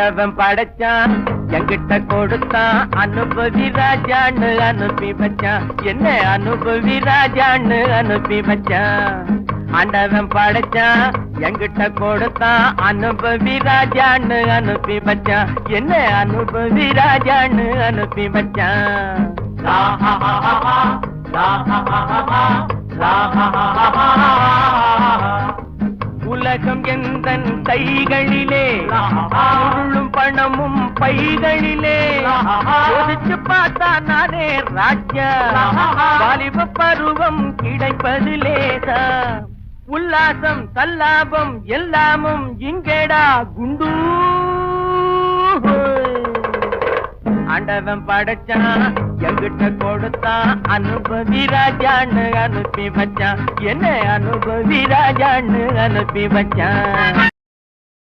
ஆண்டவன் படைச்சான் என்கிட்ட கொடுத்தான் அனுபவி ராஜான்னு அனுப்பி வச்சான் என்ன அனுபவி ராஜான்னு அனுப்பி வச்சான் ஆண்டவன் படைச்சான் என்கிட்ட கொடுத்தான் அனுபவி ராஜான்னு அனுப்பி வச்சான் என்ன அனுபவி ராஜான்னு அனுப்பி வச்சான் உலகம் எந்தன் கைகளிலே பொருளும் பணமும் பைகளிலே யோசிச்சு பார்த்தா நானே ராஜா வாலிப பருவம் கிடைப்பதிலேதா உல்லாசம் சல்லாபம் எல்லாமும் இங்கேடா குண்டு ஆண்டவன் படைச்சான் என்கிட்ட கொடுத்தான் அனுபவி ராஜான்னு அனுப்பி வச்சான் என்ன அனுபவி ராஜான்னு அனுப்பி வச்சான்